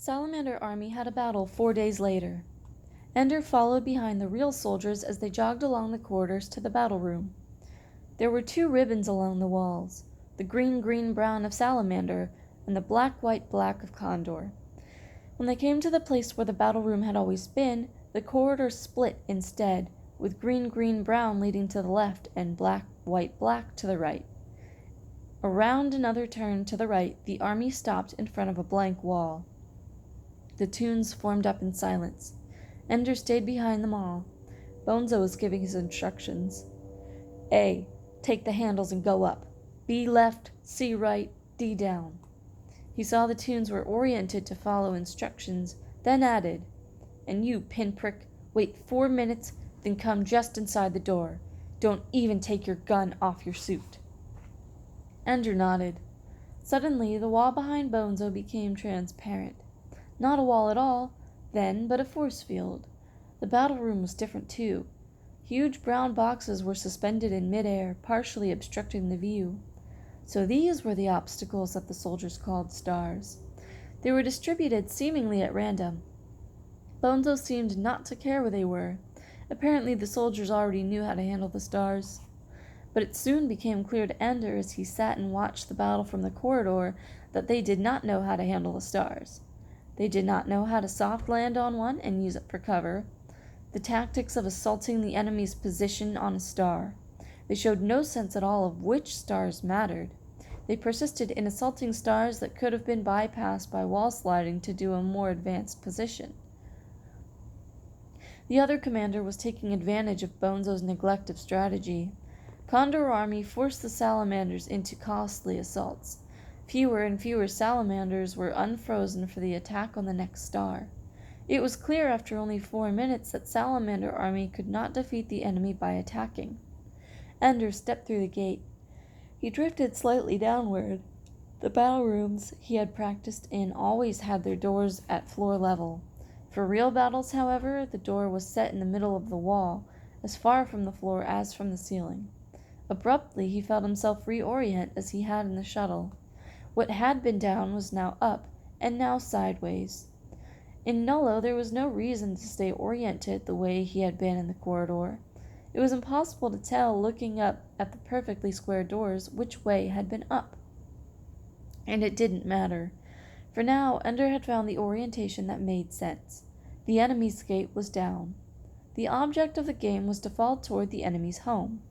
Salamander army had a battle 4 days later. Ender followed behind the real soldiers as they jogged along the corridors to the battle room. There were two ribbons along the walls, the green-green-brown of Salamander and the black-white-black of Condor. When they came to the place where the battle room had always been, the corridor split instead, with green-green-brown leading to the left and black-white-black to the right. Around another turn to the right, the army stopped in front of a blank wall. The tunes formed up in silence. Ender stayed behind them all. Bonzo was giving his instructions. A. Take the handles and go up. B left, C right, D down. He saw the tunes were oriented to follow instructions, then added, And you, pinprick, wait 4 minutes, then come just inside the door. Don't even take your gun off your suit. Ender nodded. Suddenly, the wall behind Bonzo became transparent. Not a wall at all, then, but a force field. The battle room was different too. Huge brown boxes were suspended in midair, partially obstructing the view. So these were the obstacles that the soldiers called stars. They were distributed seemingly at random. Bonzo seemed not to care where they were. Apparently the soldiers already knew how to handle the stars. But it soon became clear to Ender as he sat and watched the battle from the corridor that they did not know how to handle the stars. They did not know how to soft land on one and use it for cover. The tactics of assaulting the enemy's position on a star. They showed no sense at all of which stars mattered. They persisted in assaulting stars that could have been bypassed by wall sliding to do a more advanced position. The other commander was taking advantage of Bonzo's neglect of strategy. Condor Army forced the Salamanders into costly assaults. Fewer and fewer Salamanders were unfrozen for the attack on the next star. It was clear after only 4 minutes that Salamander Army could not defeat the enemy by attacking. Ender stepped through the gate. He drifted slightly downward. The battle rooms he had practiced in always had their doors at floor level. For real battles, however, the door was set in the middle of the wall, as far from the floor as from the ceiling. Abruptly he felt himself reorient as he had in the shuttle. What had been down was now up, and now sideways. In Nullo there was no reason to stay oriented the way he had been in the corridor. It was impossible to tell, looking up at the perfectly square doors, which way had been up. And it didn't matter. For now, Ender had found the orientation that made sense. The enemy's gate was down. The object of the game was to fall toward the enemy's home.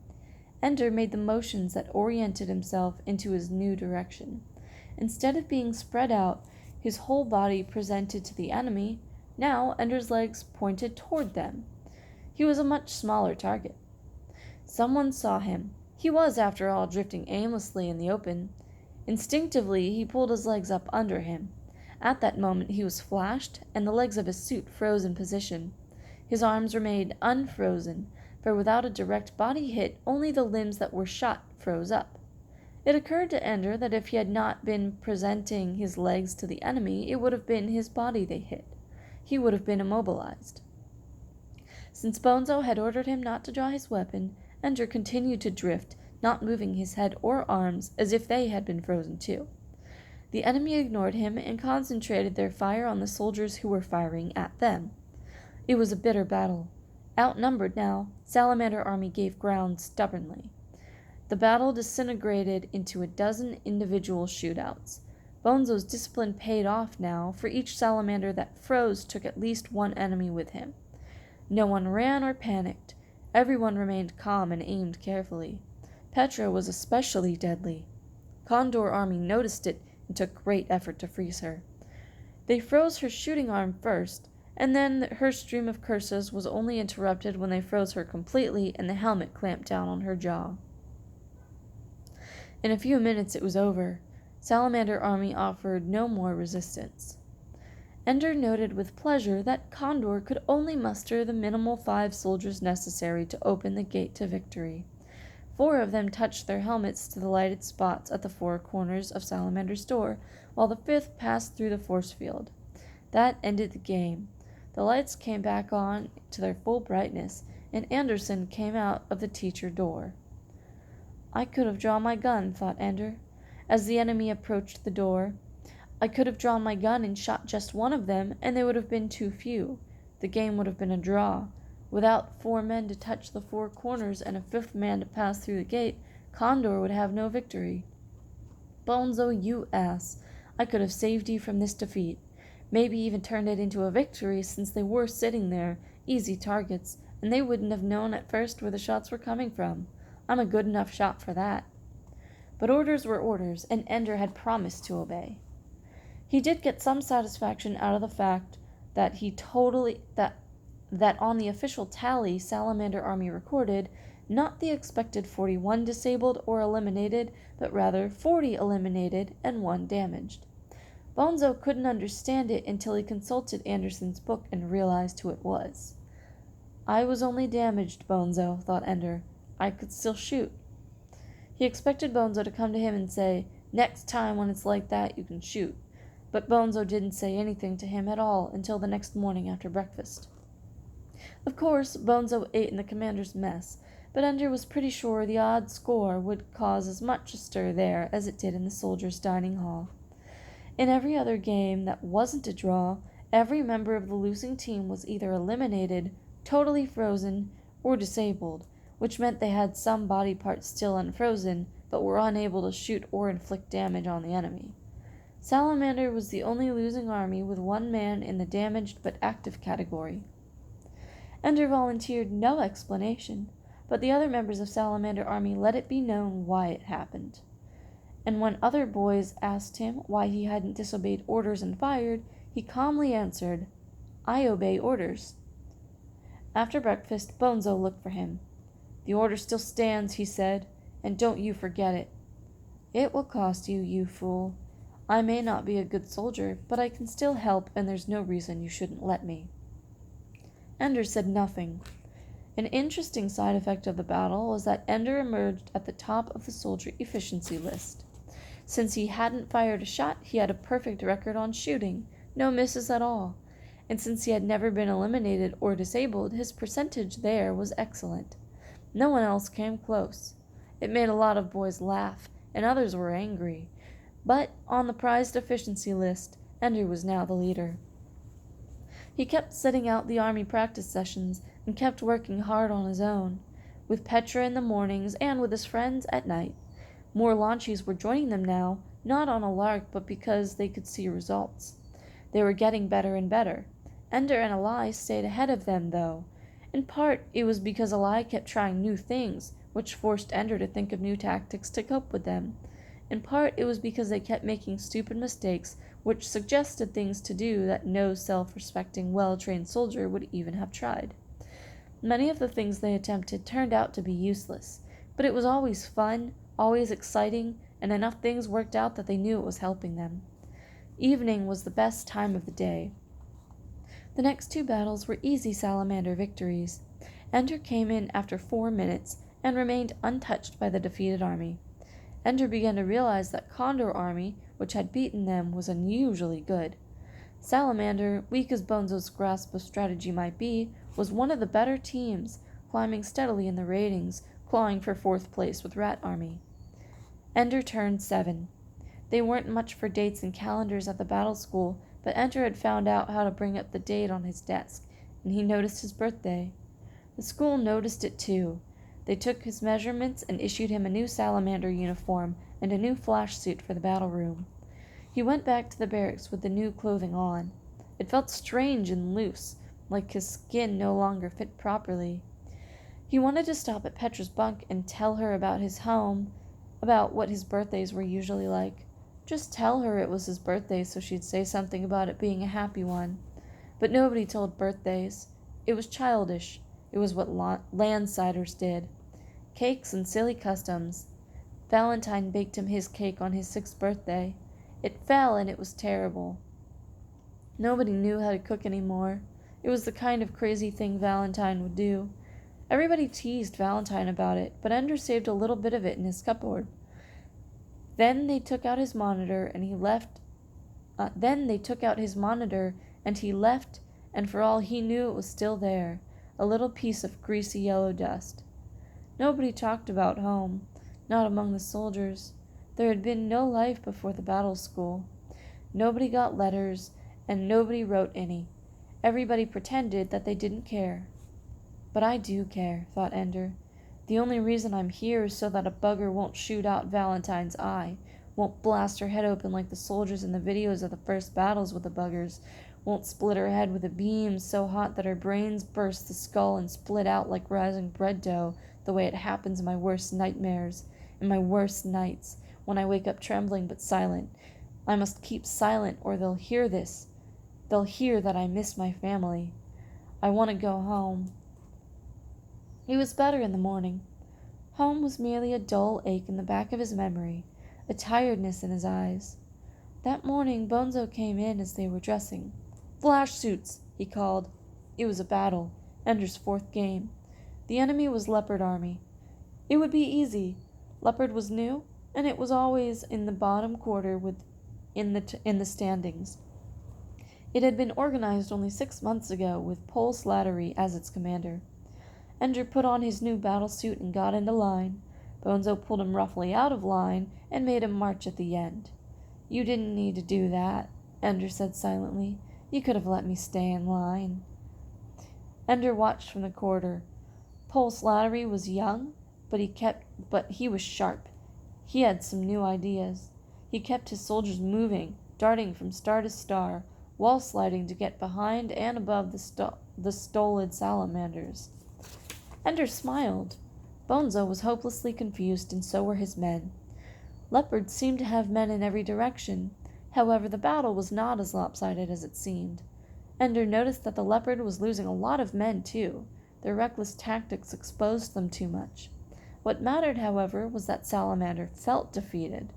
Ender made the motions that oriented himself into his new direction. Instead of being spread out, his whole body presented to the enemy, now Ender's legs pointed toward them. He was a much smaller target. Someone saw him. He was, after all, drifting aimlessly in the open. Instinctively, he pulled his legs up under him. At that moment he was flashed, and the legs of his suit froze in position. His arms remained unfrozen, for without a direct body hit, only the limbs that were shot froze up. It occurred to Ender that if he had not been presenting his legs to the enemy, it would have been his body they hit. He would have been immobilized. Since Bonzo had ordered him not to draw his weapon, Ender continued to drift, not moving his head or arms, as if they had been frozen too. The enemy ignored him and concentrated their fire on the soldiers who were firing at them. It was a bitter battle. Outnumbered now, Salamander Army gave ground stubbornly. The battle disintegrated into a dozen individual shootouts. Bonzo's discipline paid off now, for each salamander that froze took at least one enemy with him. No one ran or panicked. Everyone remained calm and aimed carefully. Petra was especially deadly. Condor Army noticed it and took great effort to freeze her. They froze her shooting arm first, and then her stream of curses was only interrupted when they froze her completely and the helmet clamped down on her jaw. In a few minutes it was over. Salamander Army offered no more resistance. Ender noted with pleasure that Condor could only muster the minimal 5 soldiers necessary to open the gate to victory. 4 of them touched their helmets to the lighted spots at the 4 corners of Salamander's door, while the 5th passed through the force field. That ended the game. The lights came back on to their full brightness, and Anderson came out of the teacher door. I could have drawn my gun, thought Ender, as the enemy approached the door. I could have drawn my gun and shot just one of them, and they would have been too few. The game would have been a draw. Without 4 men to touch the 4 corners and a 5th man to pass through the gate, Condor would have no victory. Bonzo, you ass. I could have saved you from this defeat. Maybe even turned it into a victory, since they were sitting there, easy targets, and they wouldn't have known at first where the shots were coming from. I'm a good enough shot for that. But orders were orders, and Ender had promised to obey. He did get some satisfaction out of the fact that that on the official tally Salamander Army recorded, not the expected 41 disabled or eliminated, but rather 40 eliminated and 1 damaged. Bonzo couldn't understand it until he consulted Anderson's book and realized who it was. I was only damaged, Bonzo, thought Ender. I could still shoot. He expected Bonzo to come to him and say, next time when it's like that, you can shoot. But Bonzo didn't say anything to him at all until the next morning after breakfast. Of course, Bonzo ate in the commander's mess, but Ender was pretty sure the odd score would cause as much a stir there as it did in the soldiers' dining hall. In every other game that wasn't a draw, every member of the losing team was either eliminated, totally frozen, or disabled, which meant they had some body parts still unfrozen, but were unable to shoot or inflict damage on the enemy. Salamander was the only losing army with 1 man in the damaged but active category. Ender volunteered no explanation, but the other members of Salamander Army let it be known why it happened. And when other boys asked him why he hadn't disobeyed orders and fired, he calmly answered, I obey orders. After breakfast, Bonzo looked for him. The order still stands, he said, and don't you forget it. It will cost you, you fool. I may not be a good soldier, but I can still help, and there's no reason you shouldn't let me. Ender said nothing. An interesting side effect of the battle was that Ender emerged at the top of the soldier efficiency list. Since he hadn't fired a shot, he had a perfect record on shooting, no misses at all. And since he had never been eliminated or disabled, his percentage there was excellent. No one else came close. It made a lot of boys laugh, and others were angry. But on the prized efficiency list, Ender was now the leader. He kept sitting out the army practice sessions and kept working hard on his own, with Petra in the mornings and with his friends at night. More launchies were joining them now, not on a lark but because they could see results. They were getting better and better. Ender and Eli stayed ahead of them, though. In part, it was because Eli kept trying new things, which forced Ender to think of new tactics to cope with them. In part, it was because they kept making stupid mistakes, which suggested things to do that no self-respecting, well-trained soldier would even have tried. Many of the things they attempted turned out to be useless, but it was always fun, always exciting, and enough things worked out that they knew it was helping them. Evening was the best time of the day. The next 2 battles were easy Salamander victories. Ender came in after 4 minutes and remained untouched by the defeated army. Ender began to realize that Condor Army, which had beaten them, was unusually good. Salamander, weak as Bonzo's grasp of strategy might be, was one of the better teams, climbing steadily in the ratings, clawing for 4th place with Rat Army. Ender turned 7. They weren't much for dates and calendars at the battle school, but Ender had found out how to bring up the date on his desk, and he noticed his birthday. The school noticed it too. They took his measurements and issued him a new Salamander uniform and a new flash suit for the battle room. He went back to the barracks with the new clothing on. It felt strange and loose, like his skin no longer fit properly. He wanted to stop at Petra's bunk and tell her about his home, about what his birthdays were usually like. Just tell her it was his birthday so she'd say something about it being a happy one. But nobody told birthdays. It was childish. It was what landsiders did. Cakes and silly customs. Valentine baked him his cake on his 6th birthday. It fell and it was terrible. Nobody knew how to cook anymore. It was the kind of crazy thing Valentine would do. Everybody teased Valentine about it, but Ender saved a little bit of it in his cupboard. Then they took out his monitor and he left, and for all he knew it was still there, a little piece of greasy yellow dust. Nobody talked about home, not among the soldiers. There had been no life before the battle school. Nobody got letters, and nobody wrote any. Everybody pretended that they didn't care. But I do care, thought Ender. The only reason I'm here is so that a bugger won't shoot out Valentine's eye, won't blast her head open like the soldiers in the videos of the first battles with the buggers, won't split her head with a beam so hot that her brains burst the skull and split out like rising bread dough, the way it happens in my worst nightmares, in my worst nights, when I wake up trembling but silent. I must keep silent or they'll hear this. They'll hear that I miss my family. I want to go home. He was better in the morning. Home was merely a dull ache in the back of his memory, a tiredness in his eyes. That morning Bonzo came in as they were dressing. "Flash suits," he called. It was a battle, Ender's fourth game. The enemy was Leopard Army. It would be easy. Leopard was new, and it was always in the bottom quarter in the standings. It had been organized only 6 months ago, with Pole Slattery as its commander. Ender put on his new battle suit and got into line. Bonzo pulled him roughly out of line and made him march at the end. "You didn't need to do that," Ender said silently. "You could have let me stay in line." Ender watched from the corridor. Pole Slattery was young, but he was sharp. He had some new ideas. He kept his soldiers moving, darting from star to star, wall sliding to get behind and above the stolid salamanders. Ender smiled. Bonzo was hopelessly confused, and so were his men. Leopard seemed to have men in every direction. However, the battle was not as lopsided as it seemed. Ender noticed that the Leopard was losing a lot of men, too. Their reckless tactics exposed them too much. What mattered, however, was that Salamander felt defeated.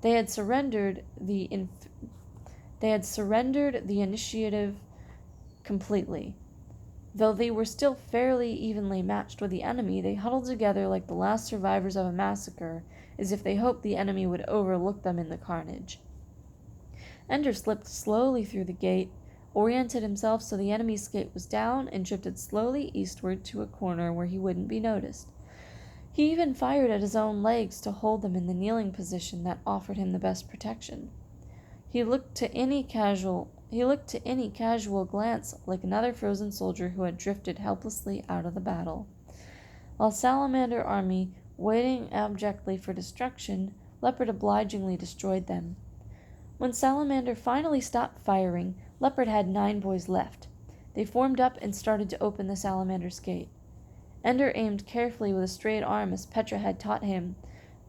They had surrendered the initiative completely. Though they were still fairly evenly matched with the enemy, they huddled together like the last survivors of a massacre, as if they hoped the enemy would overlook them in the carnage. Ender slipped slowly through the gate, oriented himself so the enemy's gate was down, and drifted slowly eastward to a corner where he wouldn't be noticed. He even fired at his own legs to hold them in the kneeling position that offered him the best protection. He looked to any casual glance like another frozen soldier who had drifted helplessly out of the battle. While Salamander army, waiting abjectly for destruction, Leopard obligingly destroyed them. When Salamander finally stopped firing, Leopard had 9 boys left. They formed up and started to open the Salamander's gate. Ender aimed carefully with a straight arm as Petra had taught him.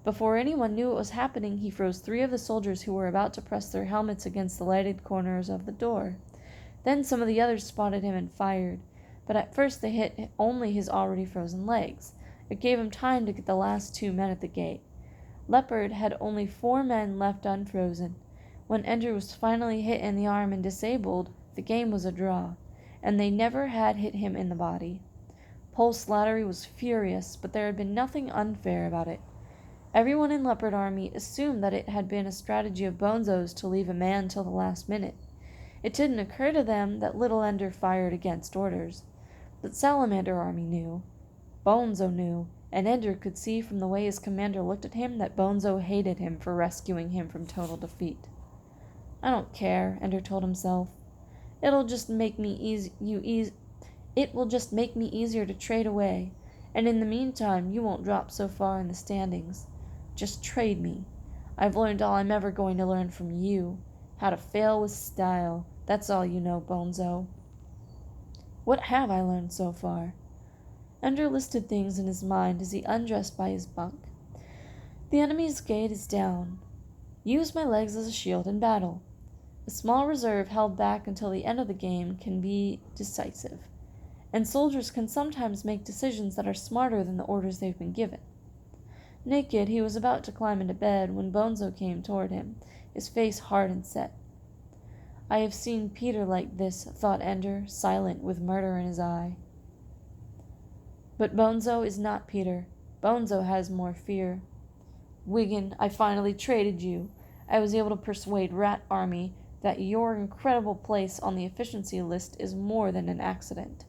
Before anyone knew what was happening, he froze 3 of the soldiers who were about to press their helmets against the lighted corners of the door. Then some of the others spotted him and fired, but at first they hit only his already frozen legs. It gave him time to get the last 2 men at the gate. Leopard had only 4 men left unfrozen. When Ender was finally hit in the arm and disabled, the game was a draw, and they never had hit him in the body. Pole Slattery was furious, but there had been nothing unfair about it. Everyone in Leopard Army assumed that it had been a strategy of Bonzo's to leave a man till the last minute. It didn't occur to them that little Ender fired against orders. But Salamander Army knew. Bonzo knew, and Ender could see from the way his commander looked at him that Bonzo hated him for rescuing him from total defeat. "I don't care," Ender told himself. It will just make me easier to trade away, and in the meantime you won't drop so far in the standings. Just trade me. I've learned all I'm ever going to learn from you. How to fail with style. That's all you know, Bonzo." What have I learned so far? Ender listed things in his mind as he undressed by his bunk. The enemy's gate is down. Use my legs as a shield in battle. A small reserve held back until the end of the game can be decisive, and soldiers can sometimes make decisions that are smarter than the orders they've been given. Naked, he was about to climb into bed when Bonzo came toward him, his face hard and set. I have seen Peter like this, thought Ender, silent with murder in his eye. But Bonzo is not Peter. Bonzo has more fear. "Wiggin, I finally traded you. I was able to persuade Rat Army that your incredible place on the efficiency list is more than an accident.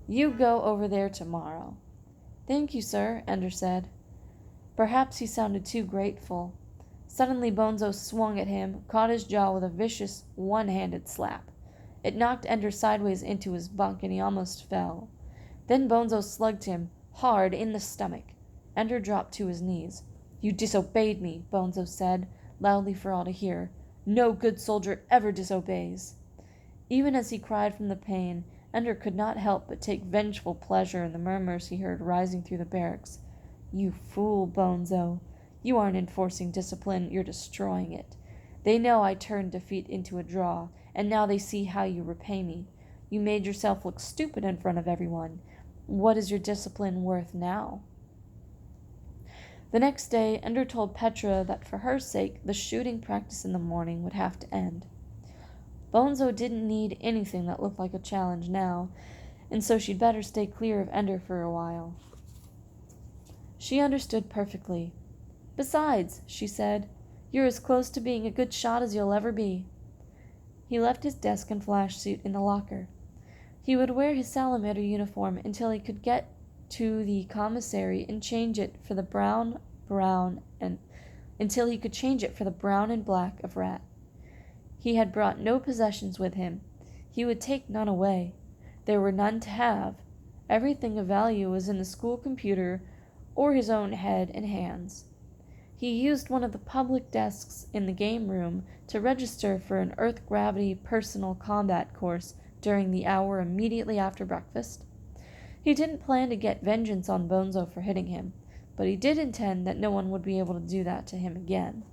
You go over there tomorrow." "Thank you, sir," Ender said. Perhaps he sounded too grateful. Suddenly Bonzo swung at him, caught his jaw with a vicious one-handed slap. It knocked Ender sideways into his bunk, and he almost fell. Then Bonzo slugged him hard in the stomach. Ender dropped to his knees. "You disobeyed me," Bonzo said, loudly for all to hear. "No good soldier ever disobeys." Even as he cried from the pain, Ender could not help but take vengeful pleasure in the murmurs he heard rising through the barracks. "You fool, Bonzo. You aren't enforcing discipline, you're destroying it. They know I turned defeat into a draw, and now they see how you repay me. You made yourself look stupid in front of everyone. What is your discipline worth now?" The next day, Ender told Petra that for her sake the shooting practice in the morning would have to end. Bonzo didn't need anything that looked like a challenge now, and so she'd better stay clear of Ender for a while. She understood perfectly. "Besides," she said, "you're as close to being a good shot as you'll ever be." He left his desk and flash suit in the locker. He would wear his salamander uniform until he could get to the commissary and change it for the brown and black of Rat. He had brought no possessions with him. He would take none away. There were none to have. Everything of value was in the school computer or his own head and hands. He used one of the public desks in the game room to register for an Earth Gravity Personal Combat course during the hour immediately after breakfast. He didn't plan to get vengeance on Bonzo for hitting him, but he did intend that no one would be able to do that to him again.